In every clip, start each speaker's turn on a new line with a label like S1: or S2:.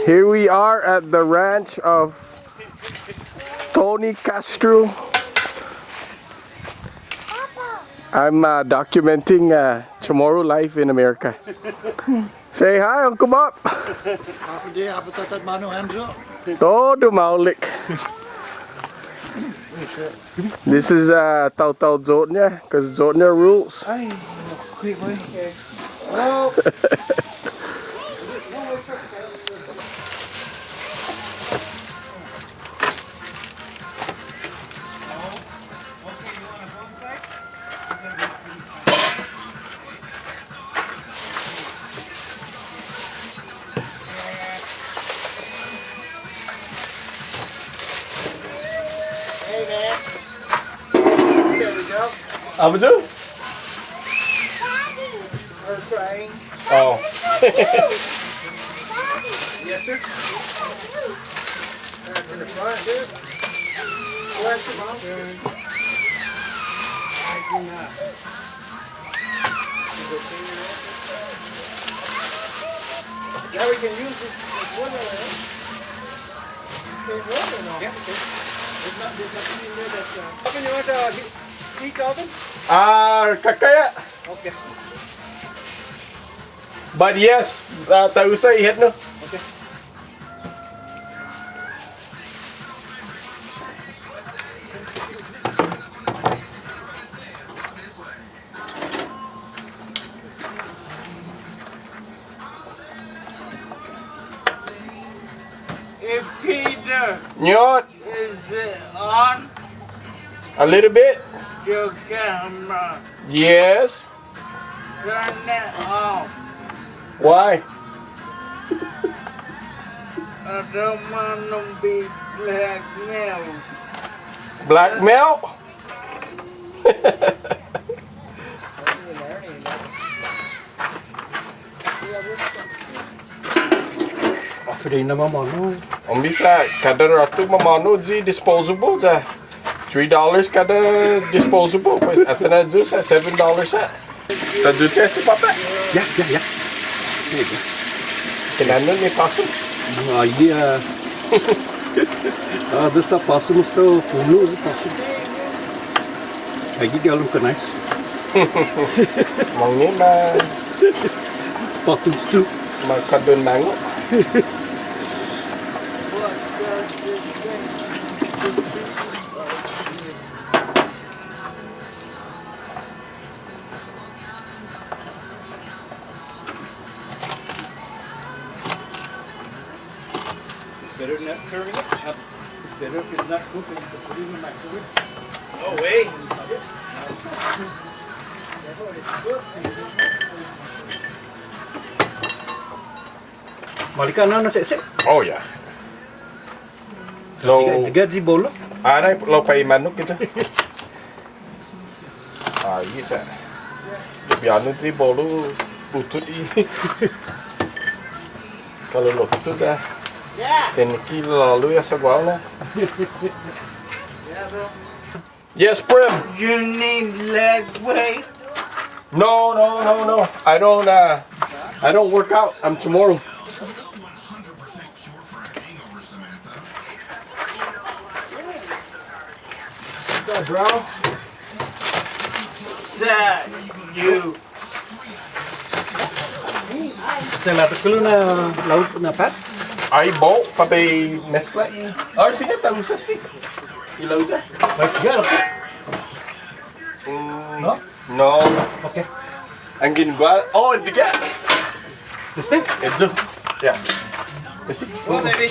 S1: Here we are at the ranch of Tony Castro. I'm documenting tomorrow life in America. Say hi, Uncle Bob. Todo maulik. This is Tau Zotnya, because Zotnya rules.
S2: Hey man, there we go.
S1: Apa tu?
S2: We're crying.
S1: Oh.
S2: Yes sir. That's in the front, dude. Where's your mom? I do not. Now we can use this one yeah. There's nothing in there that's oven, you want heat oven?
S1: Kakaya.
S2: Okay.
S1: But yes, tak usah ihat no.
S2: Okay. If Peter
S1: Nyot.
S2: is on
S1: A little bit.
S2: your camera,
S1: Yes.
S2: turn it off.
S1: Why?
S2: I don't want to be blackmailed.
S1: Blackmail?
S3: After na mamano.
S1: Om bisa kada ratu mamano ji disposable ja. $3 kada disposable, pues atana juice $7 sa. Ta juice test papa.
S3: Ja.
S1: Kenano ni pasu.
S3: Iya. Desta passo no seu fundo, passo. Aqui que ela não conhece.
S1: Mangni na
S3: Passo tu.
S1: makadon nango.
S3: Better not turning it. Better if it's not cooking, put it in the microwave.
S2: No way.
S3: Malika na sese.
S1: Oh ya. Lo
S3: Tiga di bolo.
S1: Aray lo pay manok gitu. Isa. Biano ji bolu butut i. Kalau lo butut ya.
S2: Yeah.
S1: 10 kilo lalu ya segwal na.
S2: Yeah, bro.
S1: Yes, Prim.
S2: You need leg weights.
S1: No. I don't work out. I'm tomorrow.
S2: What's up, bro? Sad, you.
S3: Sa lahat ko na laut na pat.
S1: Ay bo pabay mezcla i. Sige ta usas ni. Ilaw ja.
S3: Baik juga. No?
S1: No.
S3: Okay.
S1: Ang ginagawa. Oh, diga.
S3: Mesti?
S1: Edjo. Yeah. Mesti.
S2: Go, baby.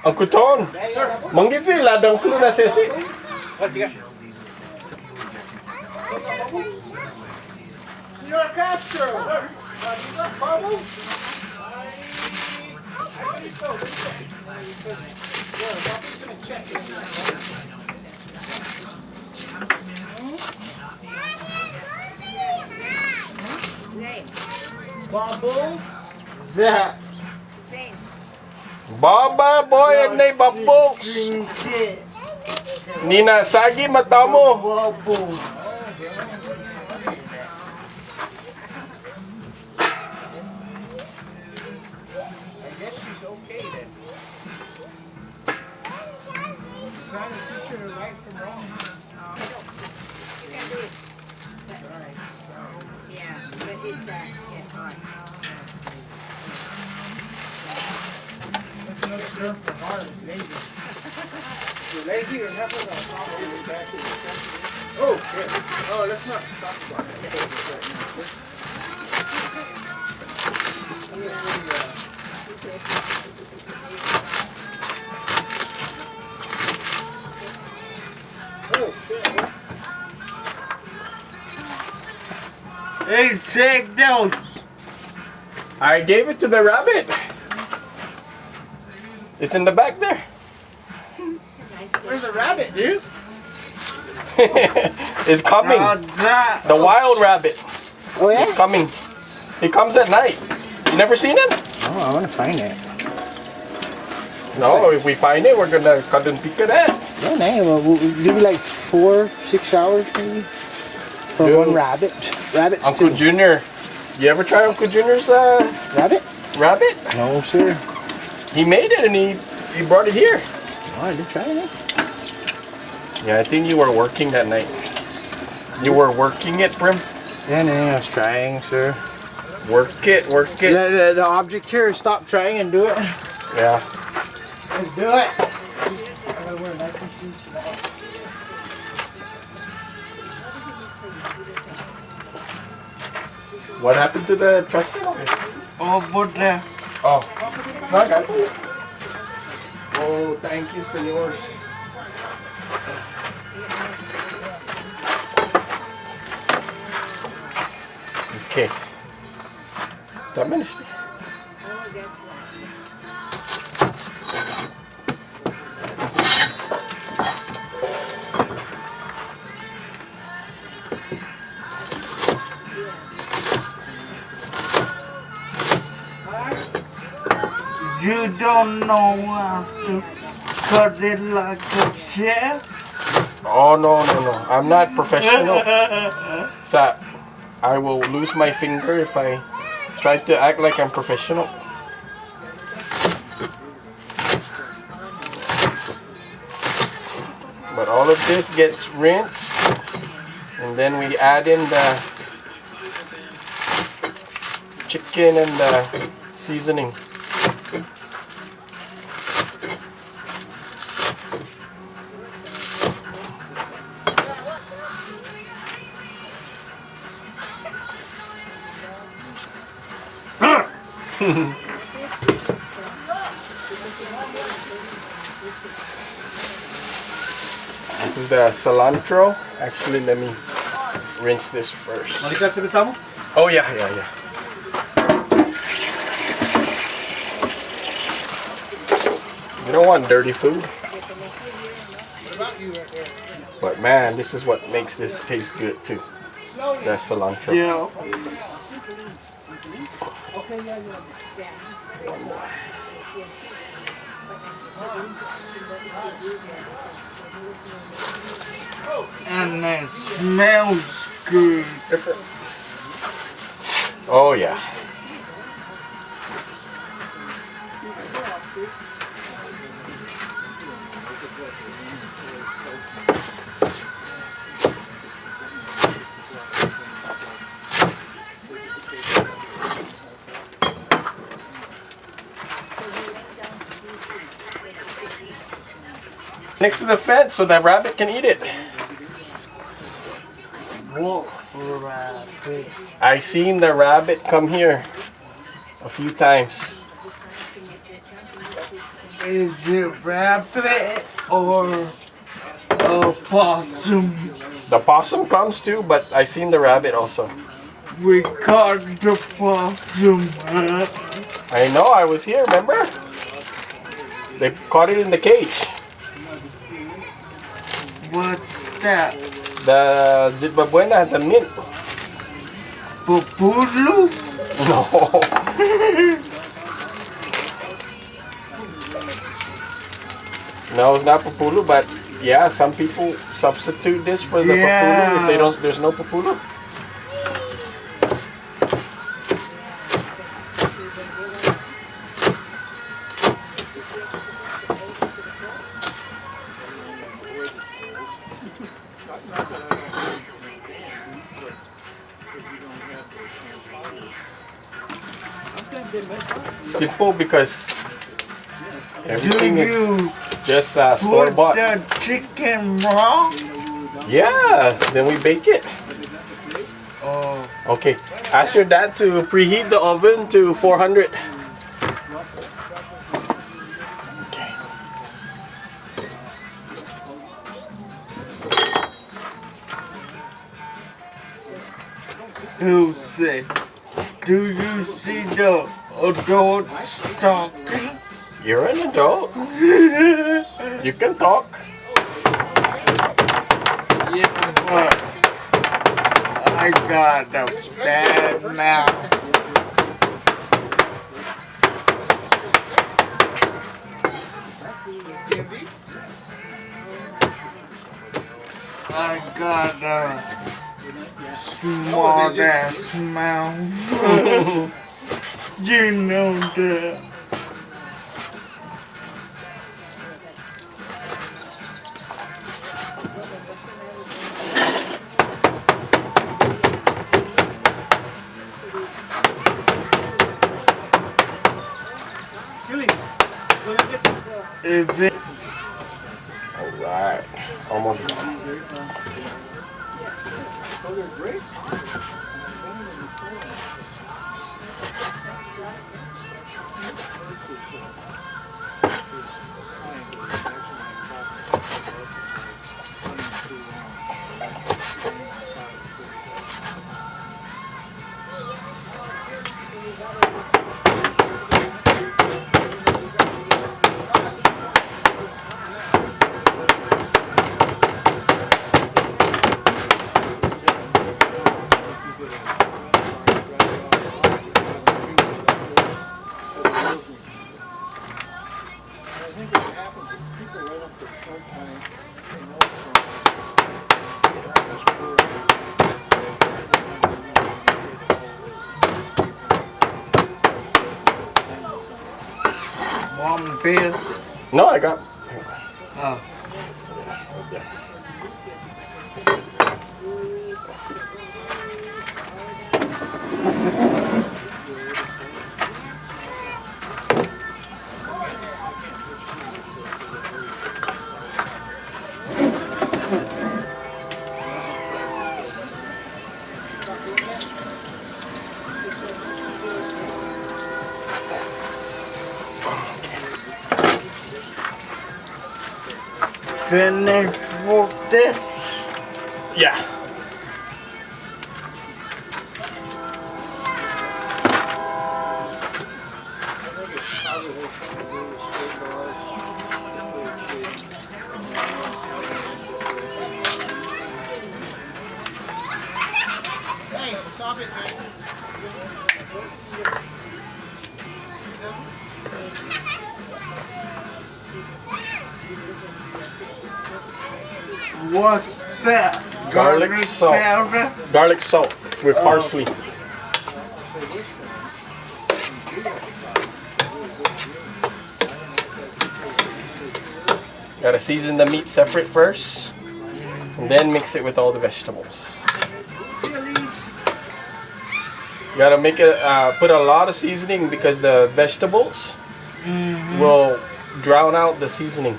S1: Uncle Tony. Manggit si ladang kulu na sesi.
S2: You're Castro. Bubble. Bubble.
S3: Zah.
S1: Baba boy and they babooks. Nina sagi mata mo.
S2: I guess she's okay then. Trying to teach her right from wrong.
S4: Yeah, but it's that. Yeah, all right.
S2: That's another term for hard, lazy. You're lazy or have a problem back in the country. Oh, shit. Oh, let's not talk about that. Oh, shit.
S3: Hey, check those.
S1: I gave it to the rabbit. It's in the back there.
S2: Where's the rabbit, dude?
S1: It's coming. The wild rabbit.
S2: Oh,
S1: It's coming. He comes at night. You never seen him?
S2: Oh, I want to find it.
S1: No, if we find it, we're gonna cut and pick it at.
S2: No, no. Maybe like 4-6 hours, maybe. For
S1: Dude.
S2: one rabbit. Rabbits
S1: Uncle
S2: too.
S1: Junior. You ever try Uncle Junior's
S2: Rabbit?
S1: rabbit?
S2: No, sir.
S1: He made it and he brought it here.
S2: Oh, I did try it.
S1: Yeah, I think you were working that night. You were working it, Brim?
S2: Yeah, no, I was trying, sir.
S1: Work it, work it.
S2: The object here, stop trying and do it.
S1: Yeah.
S2: Let's do it. I gotta wear a nice shoes.
S1: What happened to the trash can?
S3: Oh, but
S1: Oh. No, I got it. Oh, thank you, senors. Okay. También este.
S3: you don't know how to cut it like a chef.
S1: Oh, no. I'm not professional. So, I will lose my finger if I try to act like I'm professional. But all of this gets rinsed, and then we add in the chicken and the seasoning. This is the cilantro. Actually, let me rinse this first.
S3: Motsiyas Amerika.
S1: Oh yeah. You don't want dirty food. But man, this is what makes this taste good too. That cilantro.
S3: Yeah. And it smells good.
S1: Oh yeah. Next to the fence so that rabbit can eat it.
S3: What rabbit?
S1: I seen the rabbit come here a few times.
S3: Is it rabbit or a possum?
S1: The possum comes too, but I seen the rabbit also.
S3: We caught the possum.
S1: I know, I was here, remember? They caught it in the cage.
S3: What's that?
S1: The Zitbabuena, the mint.
S3: Pupulu?
S1: No. No, it's not pupulo, but yeah, some people substitute this for the pupulo if they don't. There's no pupulo. Simple because everything is just store bought.
S2: The chicken raw?
S1: Yeah, then we bake it.
S2: Oh.
S1: Okay, ask your dad to preheat the oven to 400. Okay.
S2: Who said? Do you see the adults talking?
S1: You're an adult. You can talk.
S2: Yeah, but I got a bad mouth. I got a small ass mouth. You know that. Is it?
S1: Alright, almost done.
S2: One piece?
S1: No, I got.
S2: Oh. Finish with this?
S1: Yeah.
S2: Hey, stop it, man. What's that?
S1: Garlic salt.
S2: powder?
S1: Garlic salt with parsley. Gotta season the meat separate first, and then mix it with all the vegetables. You gotta make it put a lot of seasoning because the vegetables will drown out the seasoning.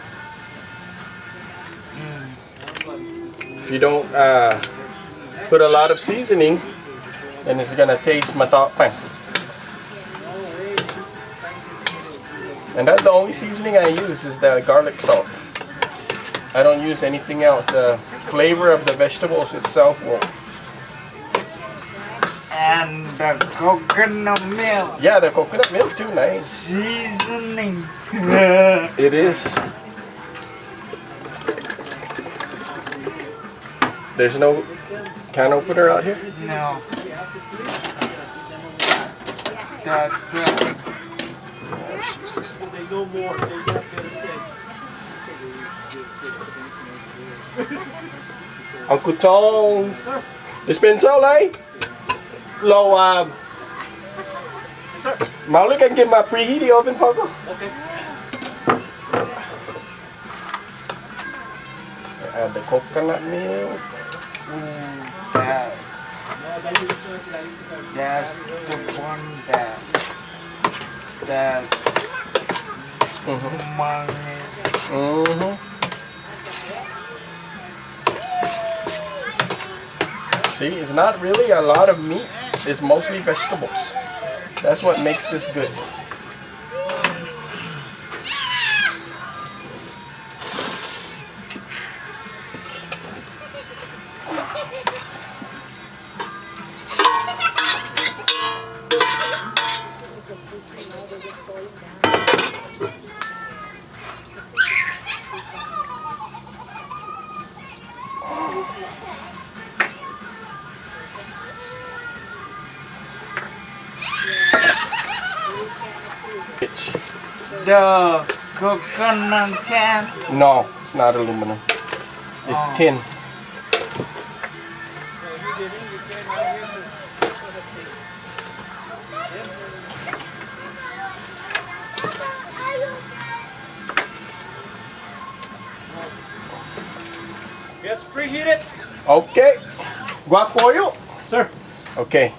S1: If you don't put a lot of seasoning, then it's gonna taste matapang. And that's the only seasoning I use is the garlic salt. I don't use anything else. The flavor of the vegetables itself will.
S2: And the coconut milk
S1: Yeah, the coconut milk too, nice.
S2: seasoning.
S1: It is. There's no can opener out here?
S2: No. That's
S3: They know more. They got better things.
S1: Uncle Tony, dispenser lay. Low,
S3: Sir.
S1: Molly can get my preheating oven, Papa.
S3: Okay.
S1: Add the coconut milk.
S2: That's the one that money.
S1: See, it's not really a lot of meat. It's mostly vegetables. That's what makes this good.
S2: The coconut can.
S1: No, it's not aluminum. It's tin.
S3: Yes, preheat it.
S1: Okay. Guac for you?
S3: Sir.
S1: Okay.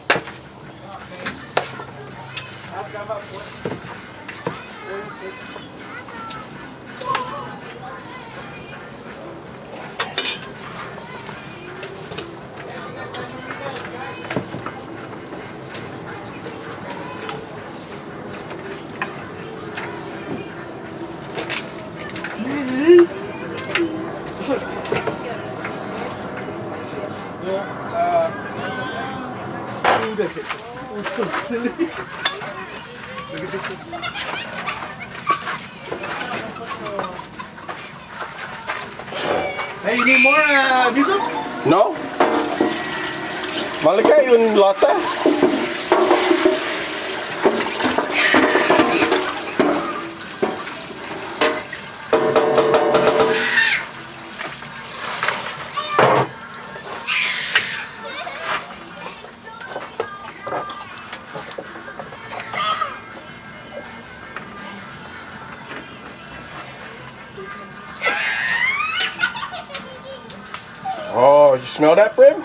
S3: Hey, you need more diesel?
S1: No? Malaki yung lata. Oh, you smell that, Brim?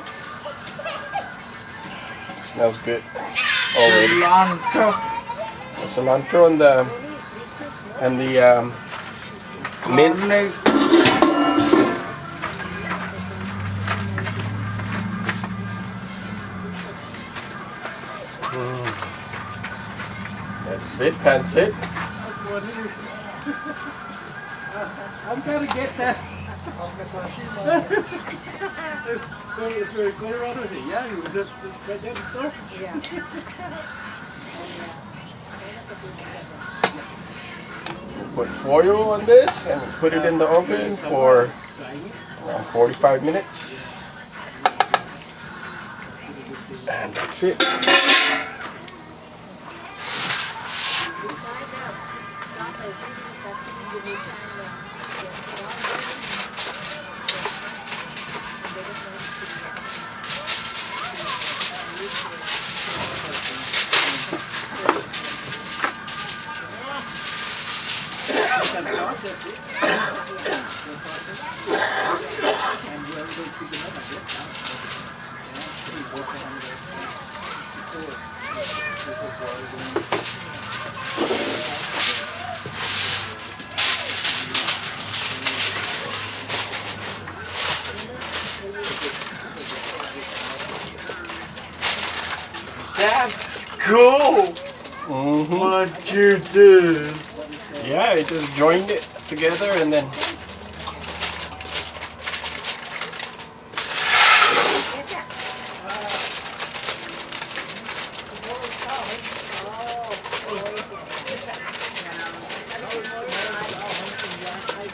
S1: Smells good. Already. The cilantro and the mint. That's it.
S3: I'm trying to get that. It's very Colorado. Yeah, you was right there the store.
S1: Put foil on this and put it in the oven for around 45 minutes. And that's it.
S2: That's cool.
S1: Mm-hmm.
S2: What you did.
S1: Yeah, I just joined it together and then